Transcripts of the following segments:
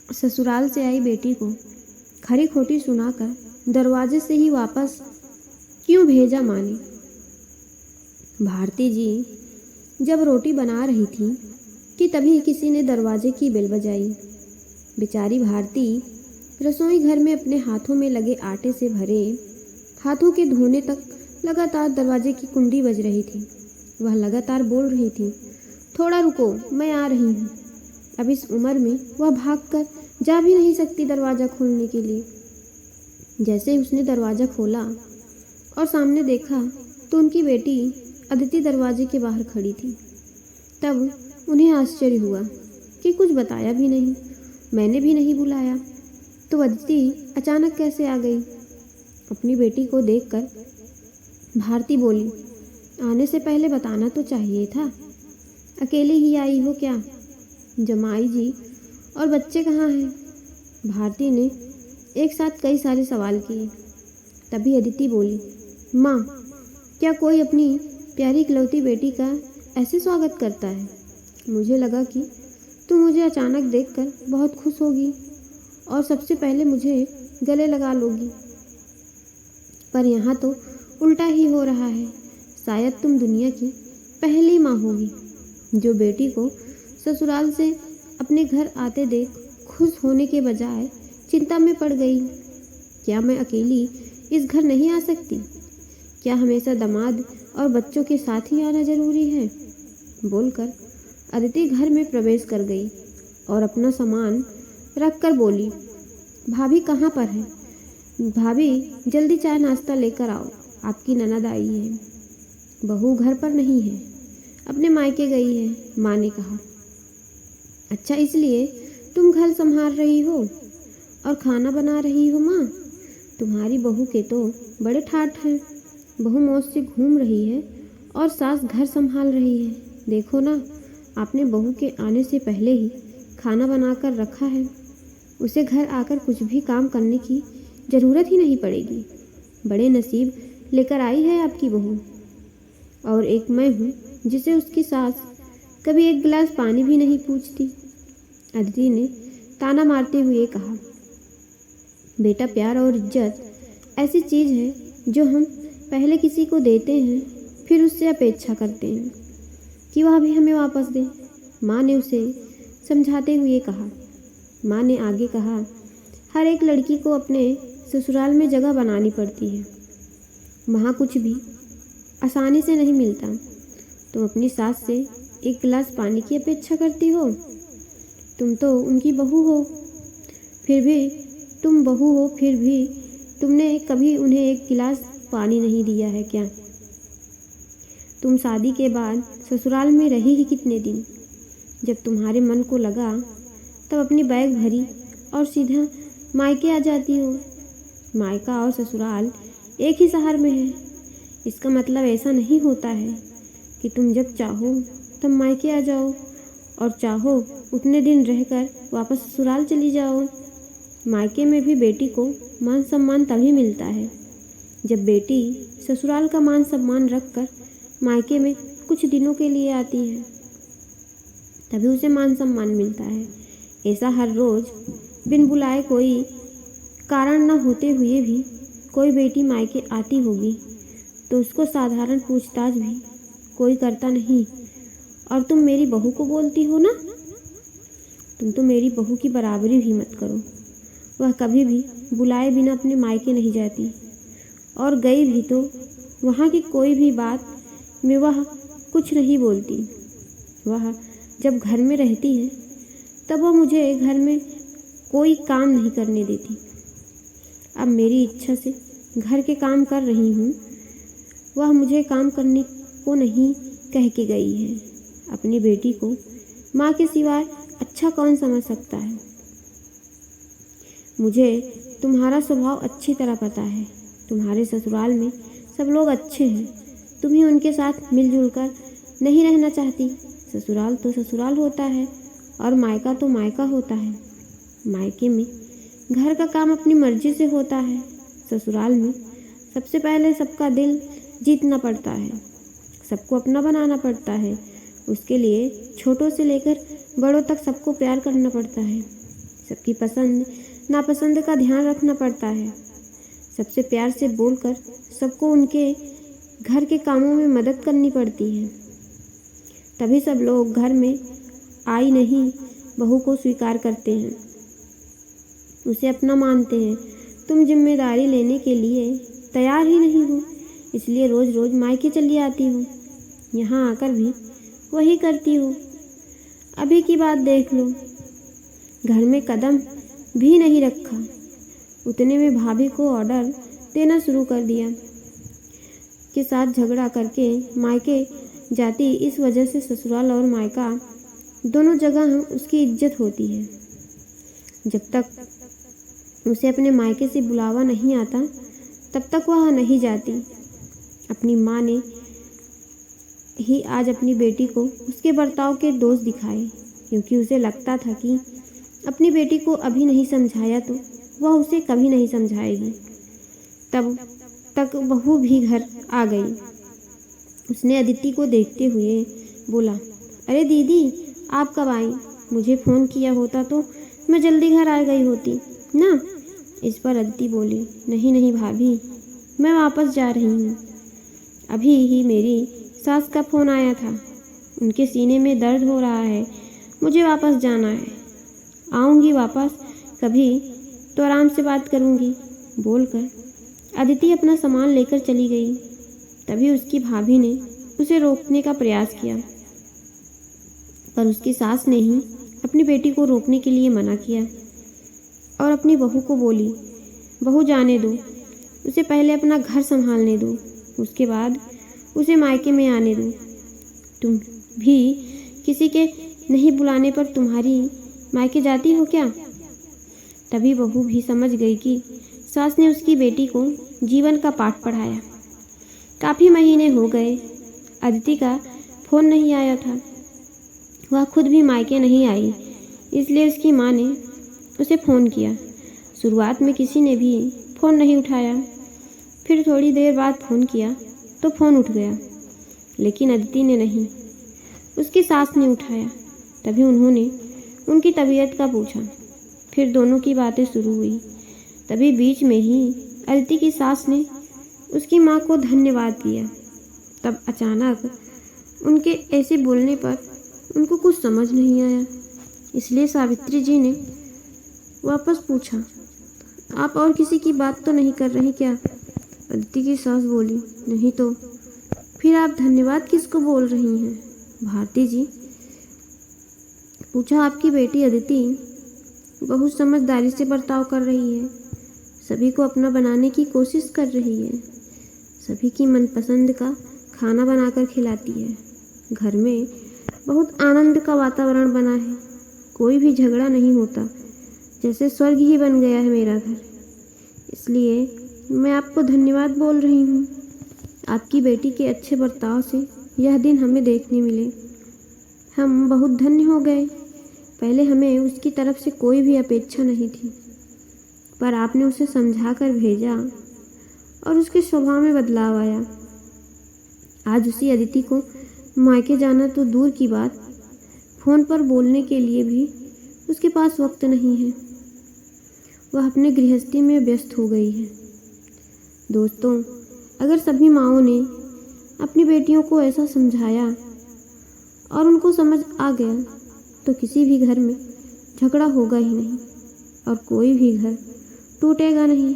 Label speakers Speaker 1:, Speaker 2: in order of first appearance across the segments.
Speaker 1: ससुराल से आई बेटी को खरी खोटी सुनाकर दरवाजे से ही वापस क्यों भेजा माँ ने। भारती जी जब रोटी बना रही थी कि तभी किसी ने दरवाजे की बेल बजाई। बेचारी भारती रसोई घर में अपने हाथों में लगे आटे से भरे हाथों के धोने तक लगातार दरवाजे की कुंडी बज रही थी। वह लगातार बोल रही थी, थोड़ा रुको, मैं आ रही हूँ। अब इस उम्र में वह भागकर जा भी नहीं सकती दरवाज़ा खोलने के लिए। जैसे ही उसने दरवाज़ा खोला और सामने देखा तो उनकी बेटी अदिति दरवाजे के बाहर खड़ी थी। तब उन्हें आश्चर्य हुआ कि कुछ बताया भी नहीं, मैंने भी नहीं बुलाया, तो अदिति अचानक कैसे आ गई। अपनी बेटी को देखकर भारती बोली, आने से पहले बताना तो चाहिए था। अकेली ही आई हो क्या? जमाई जी और बच्चे कहाँ हैं? भारती ने एक साथ कई सारे सवाल किए। तभी अदिति बोली, माँ, क्या कोई अपनी प्यारी इकलौती बेटी का ऐसे स्वागत करता है? मुझे लगा कि तुम मुझे अचानक देखकर बहुत खुश होगी और सबसे पहले मुझे गले लगा लोगी, पर यहाँ तो उल्टा ही हो रहा है। शायद तुम दुनिया की पहली माँ होगी जो बेटी को ससुराल से अपने घर आते देख खुश होने के बजाय चिंता में पड़ गई। क्या मैं अकेली इस घर नहीं आ सकती? क्या हमेशा दामाद और बच्चों के साथ ही आना जरूरी है? बोलकर अदिति घर में प्रवेश कर गई और अपना सामान रख कर बोली, भाभी कहाँ पर है? भाभी जल्दी चाय नाश्ता लेकर आओ, आपकी ननद आई है। बहू घर पर नहीं है, अपने मायके गई है, माँ ने कहा। अच्छा, इसलिए तुम घर संभाल रही हो और खाना बना रही हो? माँ, तुम्हारी बहू के तो बड़े ठाठ हैं। बहू मौज से घूम रही है और सास घर संभाल रही है। देखो ना, आपने बहू के आने से पहले ही खाना बनाकर रखा है। उसे घर आकर कुछ भी काम करने की ज़रूरत ही नहीं पड़ेगी। बड़े नसीब लेकर आई है आपकी बहू। और एक मैं हूँ जिसे उसकी सास कभी एक गिलास पानी भी नहीं पूछती। अदिति ने ताना मारते हुए कहा, बेटा, प्यार और इज्जत ऐसी चीज़ है जो हम पहले किसी को देते हैं, फिर उससे अपेक्षा करते हैं कि वह भी हमें वापस दे। माँ ने उसे समझाते हुए कहा। माँ ने आगे कहा, हर एक लड़की को अपने ससुराल में जगह बनानी पड़ती है। वहाँ कुछ भी आसानी से नहीं मिलता। तुम अपनी सास से एक गिलास पानी की अपेक्षा करती हो? तुम तो उनकी बहू हो, फिर भी तुमने कभी उन्हें एक गिलास पानी नहीं दिया है क्या? तुम शादी के बाद ससुराल में रही ही कितने दिन? जब तुम्हारे मन को लगा तब अपनी बैग भरी और सीधा मायके आ जाती हो। मायका और ससुराल एक ही शहर में है। इसका मतलब ऐसा नहीं होता है कि तुम जब चाहो तब मायके आ जाओ और चाहो उतने दिन रहकर वापस ससुराल चली जाओ। मायके में भी बेटी को मान सम्मान तभी मिलता है जब बेटी ससुराल का मान सम्मान रखकर मायके में कुछ दिनों के लिए आती है, तभी उसे मान सम्मान मिलता है। ऐसा हर रोज़ बिन बुलाए कोई कारण न होते हुए भी कोई बेटी मायके आती होगी तो उसको साधारण पूछताछ भी कोई करता नहीं। और तुम मेरी बहू को बोलती हो ना, तुम तो मेरी बहू की बराबरी भी मत करो। वह कभी भी बुलाए बिना अपने मायके नहीं जाती, और गई भी तो वहाँ की कोई भी बात में वह कुछ नहीं बोलती। वह जब घर में रहती है तब वह मुझे घर में कोई काम नहीं करने देती। अब मेरी इच्छा से घर के काम कर रही हूँ। वह मुझे काम करने को नहीं कह के गई है। अपनी बेटी को माँ के सिवाय अच्छा कौन समझ सकता है? मुझे तुम्हारा स्वभाव अच्छी तरह पता है। तुम्हारे ससुराल में सब लोग अच्छे हैं। तुम ही उनके साथ मिलजुल कर नहीं रहना चाहती। ससुराल तो ससुराल होता है और मायका तो मायका होता है। मायके में घर का काम अपनी मर्जी से होता है। ससुराल में सबसे पहले सबका दिल जीतना पड़ता है, सबको अपना बनाना पड़ता है। उसके लिए छोटों से लेकर बड़ों तक सबको प्यार करना पड़ता है। सबकी पसंद नापसंद का ध्यान रखना पड़ता है। सबसे प्यार से बोलकर सबको उनके घर के कामों में मदद करनी पड़ती है। तभी सब लोग घर में आई नहीं बहू को स्वीकार करते हैं, उसे अपना मानते हैं। तुम जिम्मेदारी लेने के लिए तैयार ही नहीं हो, इसलिए रोज़ रोज़ मायके चली आती हो। यहाँ आकर भी वही करती हो। अभी की बात देख लो, घर में कदम भी नहीं रखा, उतने में भाभी को ऑर्डर देना शुरू कर दिया। के साथ झगड़ा करके मायके जाती, इस वजह से ससुराल और मायका दोनों जगह उसकी इज्जत होती है। जब तक उसे अपने मायके से बुलावा नहीं आता तब तक वह नहीं जाती। अपनी माँ ने ही आज अपनी बेटी को उसके बर्ताव के दोष दिखाए, क्योंकि उसे लगता था कि अपनी बेटी को अभी नहीं समझाया तो वह उसे कभी नहीं समझाएगी। तब तक बहू भी घर आ गई। उसने अदिति को देखते हुए बोला, अरे दीदी, आप कब आई? मुझे फ़ोन किया होता तो मैं जल्दी घर आ गई होती ना। इस पर अदिति बोली, नहीं नहीं भाभी, मैं वापस जा रही हूँ। अभी ही मेरी सास का फ़ोन आया था, उनके सीने में दर्द हो रहा है, मुझे वापस जाना है। आऊँगी वापस कभी तो आराम से बात करूँगी। बोलकर अदिति अपना सामान लेकर चली गई। तभी उसकी भाभी ने उसे रोकने का प्रयास किया, पर उसकी सास ने ही अपनी बेटी को रोकने के लिए मना किया और अपनी बहू को बोली, बहू जाने दो, उसे पहले अपना घर संभालने दो, उसके बाद उसे मायके में आने दो। तुम भी किसी के नहीं बुलाने पर तुम्हारी मायके जाती हो क्या? तभी बहू भी समझ गई कि सास ने उसकी बेटी को जीवन का पाठ पढ़ाया। काफ़ी महीने हो गए, अदिति का फ़ोन नहीं आया था। वह खुद भी मायके नहीं आई, इसलिए उसकी माँ ने उसे फ़ोन किया। शुरुआत में किसी ने भी फ़ोन नहीं उठाया, फिर थोड़ी देर बाद फ़ोन किया तो फ़ोन उठ गया, लेकिन अदिति ने नहीं, उसकी सास ने उठाया। तभी उन्होंने उनकी तबीयत का पूछा, फिर दोनों की बातें शुरू हुई। तभी बीच में ही अदिति की सास ने उसकी माँ को धन्यवाद दिया। तब अचानक उनके ऐसे बोलने पर उनको कुछ समझ नहीं आया, इसलिए सावित्री जी ने वापस पूछा, आप और किसी की बात तो नहीं कर रही क्या? अदिति की सास बोली, नहीं तो फिर आप धन्यवाद किसको बोल रही हैं? भारती जी पूछा, आपकी बेटी अदिति बहुत समझदारी से बर्ताव कर रही है, सभी को अपना बनाने की कोशिश कर रही है, सभी की मनपसंद का खाना बनाकर खिलाती है। घर में बहुत आनंद का वातावरण बना है, कोई भी झगड़ा नहीं होता, जैसे स्वर्ग ही बन गया है मेरा घर। इसलिए मैं आपको धन्यवाद बोल रही हूँ। आपकी बेटी के अच्छे बर्ताव से यह दिन हमें देखने मिले, हम बहुत धन्य हो गए। पहले हमें उसकी तरफ से कोई भी अपेक्षा नहीं थी, पर आपने उसे समझा कर भेजा और उसके स्वभाव में बदलाव आया। आज उसी अदिति को मायके जाना तो दूर की बात, फ़ोन पर बोलने के लिए भी उसके पास वक्त नहीं है। वह अपने गृहस्थी में व्यस्त हो गई है। दोस्तों, अगर सभी माँओं ने अपनी बेटियों को ऐसा समझाया और उनको समझ आ गया तो किसी भी घर में झगड़ा होगा ही नहीं और कोई भी घर टूटेगा नहीं।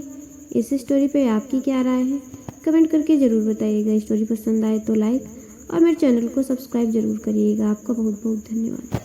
Speaker 1: इस स्टोरी पे आपकी क्या राय है? कमेंट करके ज़रूर बताइएगा। स्टोरी पसंद आए तो लाइक और मेरे चैनल को सब्सक्राइब ज़रूर करिएगा। आपका बहुत बहुत धन्यवाद।